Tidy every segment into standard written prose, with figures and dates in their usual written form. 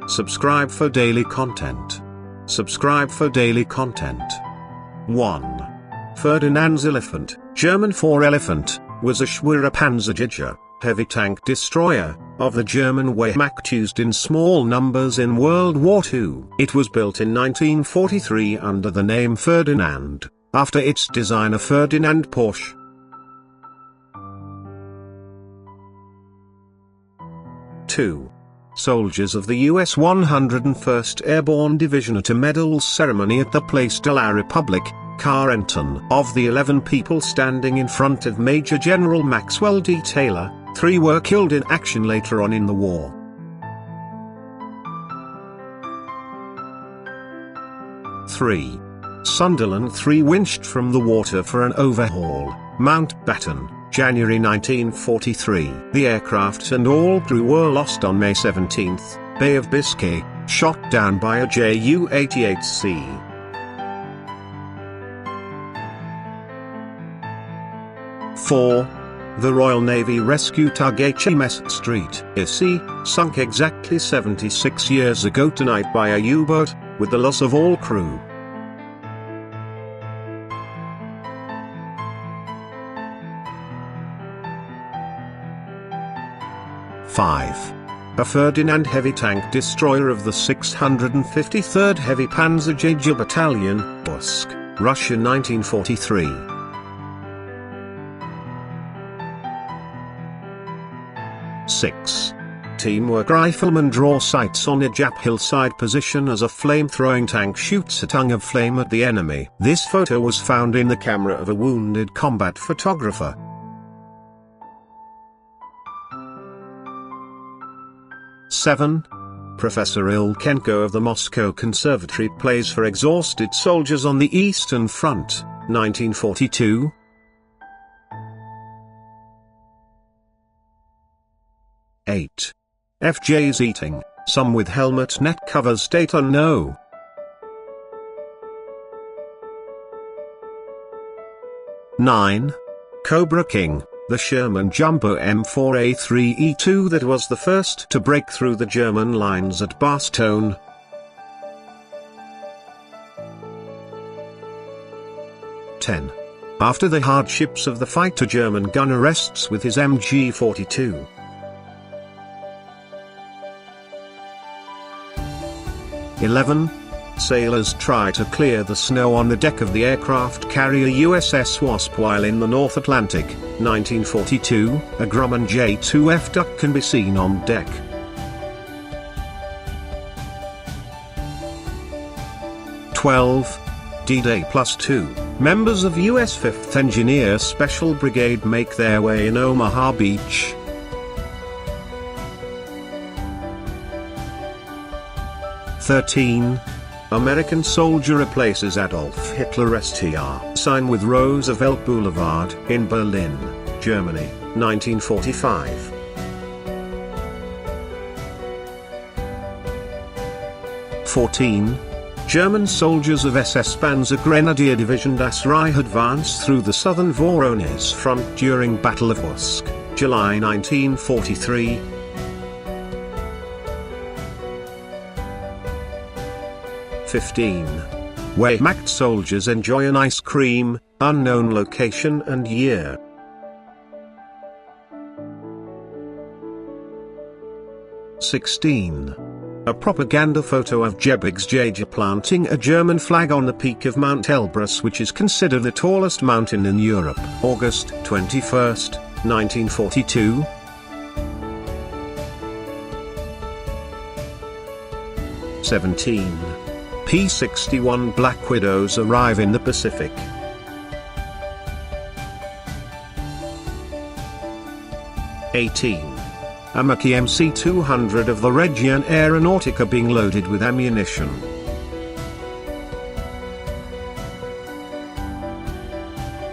Subscribe for daily content. Subscribe for daily content. 1. Ferdinand's Elephant, German for elephant, was a Schwerer Panzerjäger, heavy tank destroyer, of the German Wehrmacht used in small numbers in World War II. It was built in 1943 under the name Ferdinand, after its designer Ferdinand Porsche. 2. Soldiers of the U.S. 101st Airborne Division at a medals ceremony at the Place de la République, Carentan. Of the 11 people standing in front of Major General Maxwell D. Taylor, 3 were killed in action later on in the war. 3. Sunderland 3 winched from the water for an overhaul, Mountbatten, January 1943. The aircraft and all crew were lost on May 17, Bay of Biscay, shot down by a Ju-88C. 4. The Royal Navy rescue tug HMS Street Issy, sunk exactly 76 years ago tonight by a U-boat, with the loss of all crew. 5. A Ferdinand heavy tank destroyer of the 653rd Heavy Panzerjäger Battalion, Busk, Russia 1943. 6. Teamwork riflemen draw sights on a Jap hillside position as a flame-throwing tank shoots a tongue of flame at the enemy. This photo was found in the camera of a wounded combat photographer. 7. Professor Ilchenko of the Moscow Conservatory plays for exhausted soldiers on the Eastern Front, 1942. 8. FJ's eating, some with helmet net covers date unknown. 9. Cobra King, the Sherman Jumbo M4A3E2 that was the first to break through the German lines at Bastogne. 10. After the hardships of the fight, a German gunner rests with his MG42. 11. Sailors try to clear the snow on the deck of the aircraft carrier USS Wasp while in the North Atlantic, 1942. A Grumman J-2F duck can be seen on deck. 12. D-Day +2. Members of U.S. 5th Engineer Special Brigade make their way in Omaha Beach. 13. American soldier replaces Adolf Hitler STR sign with Roosevelt Boulevard in Berlin, Germany, 1945. 14. German soldiers of SS Panzer Grenadier Division Das Reich advance through the southern Voronezh front during Battle of Kursk, July 1943. 15. Wehrmacht soldiers enjoy an ice cream, unknown location and year. 16. A propaganda photo of Gebigsjäger planting a German flag on the peak of Mount Elbrus, which is considered the tallest mountain in Europe, August 21, 1942. 17. P-61 Black Widows arrive in the Pacific. 18. A Macchi MC-200 of the Regione Aeronautica being loaded with ammunition.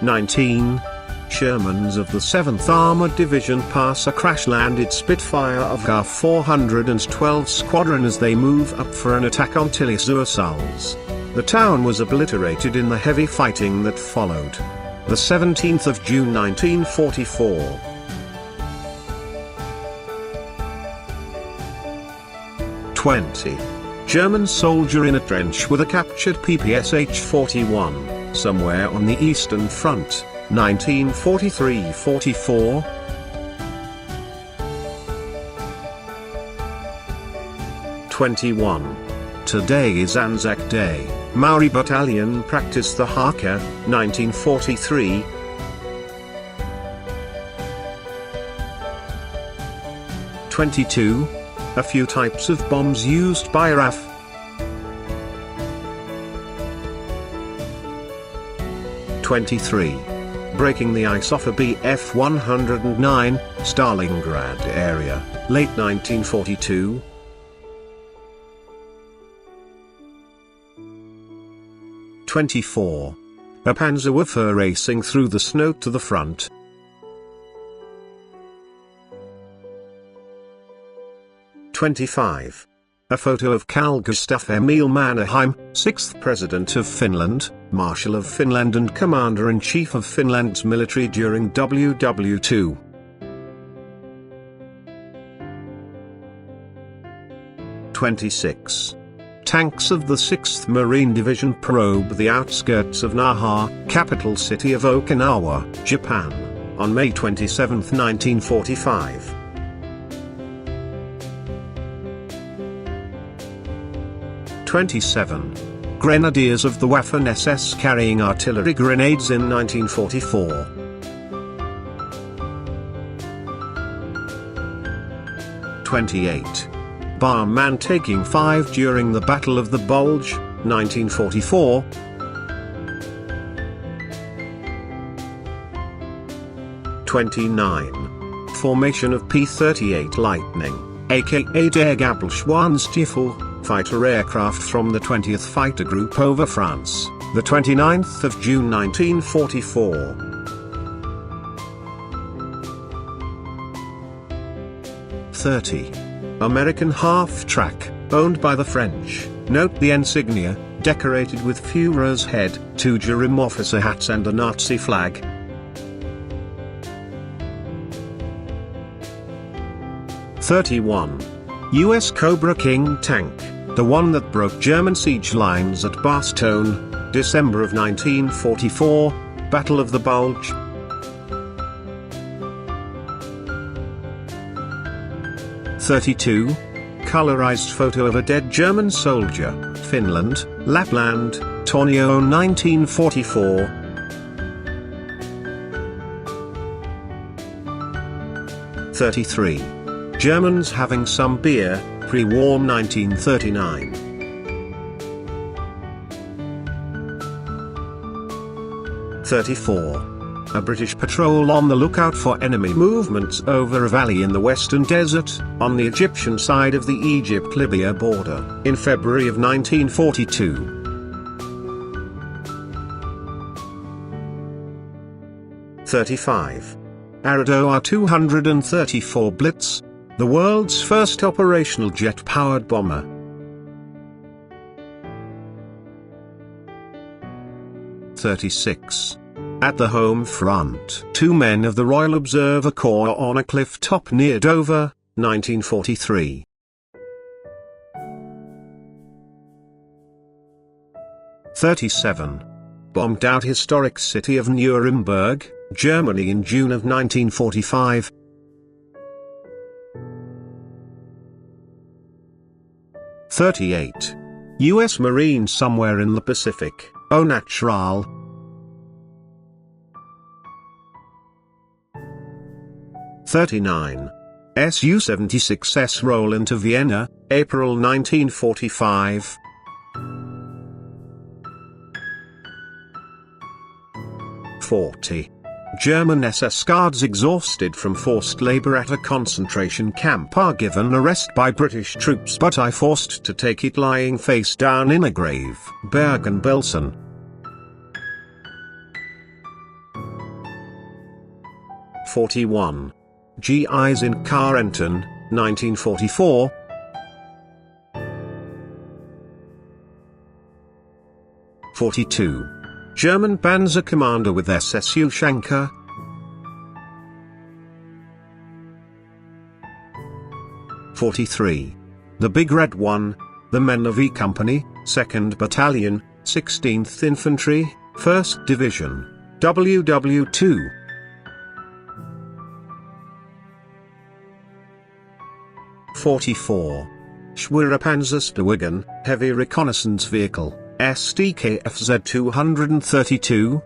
19. Shermans of the 7th Armored Division pass a crash-landed Spitfire of GA 412 Squadron as they move up for an attack on Tilly-sur-Seulles. The town was obliterated in the heavy fighting that followed. The 17th of June 1944. 20. German soldier in a trench with a captured PPSH-41, somewhere on the Eastern Front, 1943-44. 21. Today is Anzac Day. Maori Battalion practice the haka, 1943. 22. A few types of bombs used by RAF. 23. Breaking the ice off a Bf-109, Stalingrad area, late 1942. 24. A Panzerwaffe racing through the snow to the front. 25. A photo of Carl Gustaf Emil Mannerheim, 6th President of Finland, Marshal of Finland and Commander-in-Chief of Finland's military during WW2. 26. Tanks of the 6th Marine Division probe the outskirts of Naha, capital city of Okinawa, Japan, on May 27, 1945. 27. Grenadiers of the Waffen-SS carrying artillery grenades in 1944. 28. Barman taking 5 during the Battle of the Bulge, 1944. 29. Formation of P-38 Lightning, aka Der Gabelschwanzstiefel, fighter aircraft from the 20th Fighter Group over France, the 29th of June 1944. 30. American half-track, owned by the French. Note the insignia, decorated with Führer's head, 2 Jerem officer hats and a Nazi flag. 31. US Cobra King tank, the one that broke German siege lines at Bastogne, December of 1944, Battle of the Bulge. 32. Colorized photo of a dead German soldier, Finland, Lapland, Tornio 1944. 33. Germans having some beer, pre-war 1939. 34. A British patrol on the lookout for enemy movements over a valley in the Western Desert, on the Egyptian side of the Egypt-Libya border, in February of 1942. 35. Arado R-234 Blitz, the world's first operational jet-powered bomber. 36. At the home front, 2 men of the Royal Observer Corps on a cliff top near Dover, 1943. 37. Bombed out historic city of Nuremberg, Germany in June of 1945. 38. US Marine somewhere in the Pacific, au naturel. 39. Su-76S roll into Vienna, April 1945. 40. German SS guards exhausted from forced labor at a concentration camp are given a rest by British troops but are forced to take it lying face down in a grave, Bergen-Belsen. 41. GIs in Carentan, 1944. 42. German Panzer commander with SS Ushanka. 43. The Big Red One, the men of E Company, 2nd Battalion, 16th Infantry, 1st Division, WW2. '44. Schwerer Panzerstützen, Heavy Reconnaissance Vehicle, SDKFZ 232.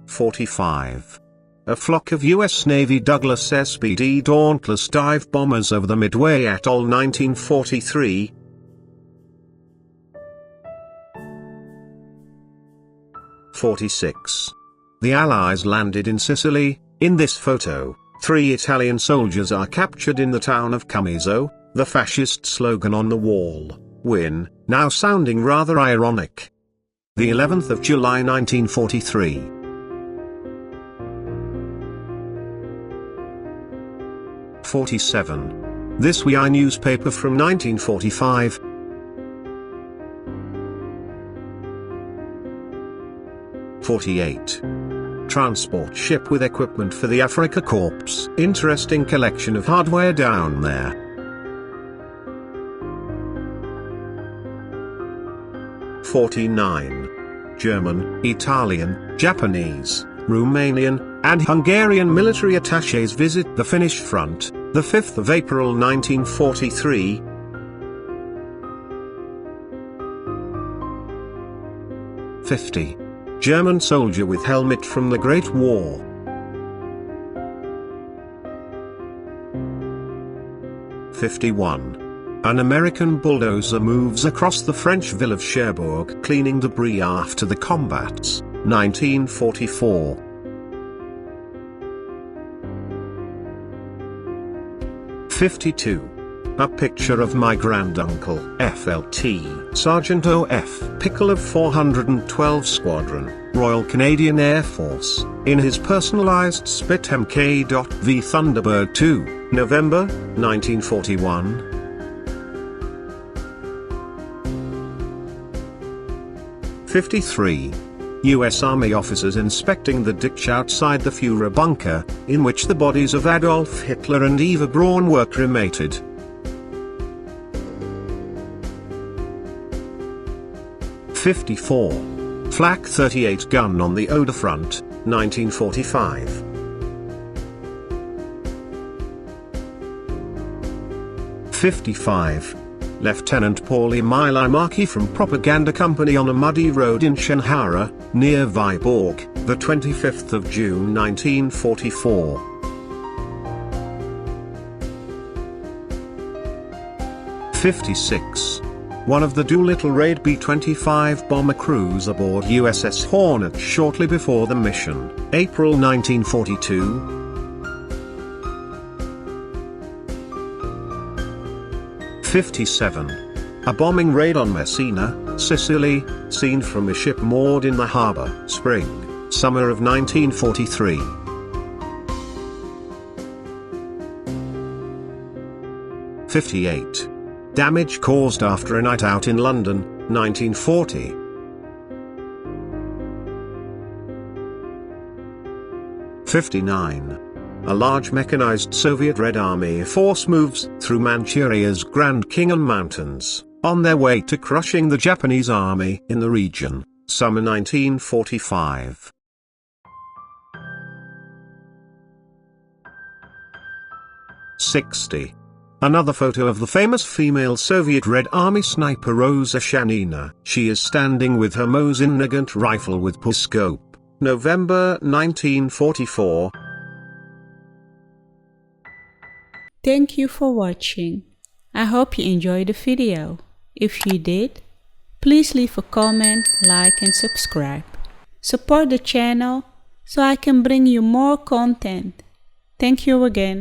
'45. A flock of U.S. Navy Douglas SBD Dauntless dive bombers over the Midway Atoll 1943. '46. The Allies landed in Sicily. In this photo, 3 Italian soldiers are captured in the town of Comiso, the fascist slogan on the wall, "Win," now sounding rather ironic. The 11th of July 1943. '47. This WEI newspaper from 1945. '48. Transport ship with equipment for the Afrika Korps. Interesting collection of hardware down there. '49. German, Italian, Japanese, Romanian, and Hungarian military attachés visit the Finnish front, the 5th of April 1943. '50. German soldier with helmet from the Great War. '51. An American bulldozer moves across the French ville of Cherbourg cleaning debris after the combats, 1944. '52. A picture of my granduncle, FLT, Sergeant O.F. Pickle of 412 Squadron, Royal Canadian Air Force, in his personalized Spit Mk.V Thunderbird 2, November, 1941. '53. U.S. Army officers inspecting the ditch outside the Führer bunker, in which the bodies of Adolf Hitler and Eva Braun were cremated. '54. Flak 38 gun on the Oder front, 1945. '55. Lieutenant Pauli Mailamäki from propaganda company on a muddy road in Shenhara, near Viborg, the 25th of June 1944. '56. One of the Doolittle Raid B-25 bomber crews aboard USS Hornet shortly before the mission, April 1942. '57. A bombing raid on Messina, Sicily, seen from a ship moored in the harbor, spring, summer of 1943. '58. Damage caused after a night out in London, 1940. '59. A large mechanized Soviet Red Army force moves through Manchuria's Grand Khingan Mountains, on their way to crushing the Japanese army in the region, summer 1945. '60. Another photo of the famous female Soviet Red Army sniper Rosa Shanina. She is standing with her Mosin Nagant rifle with pull scope, November 1944. Thank you for watching. I hope you enjoyed the video. If you did, please leave a comment, like and subscribe. Support the channel so I can bring you more content. Thank you again.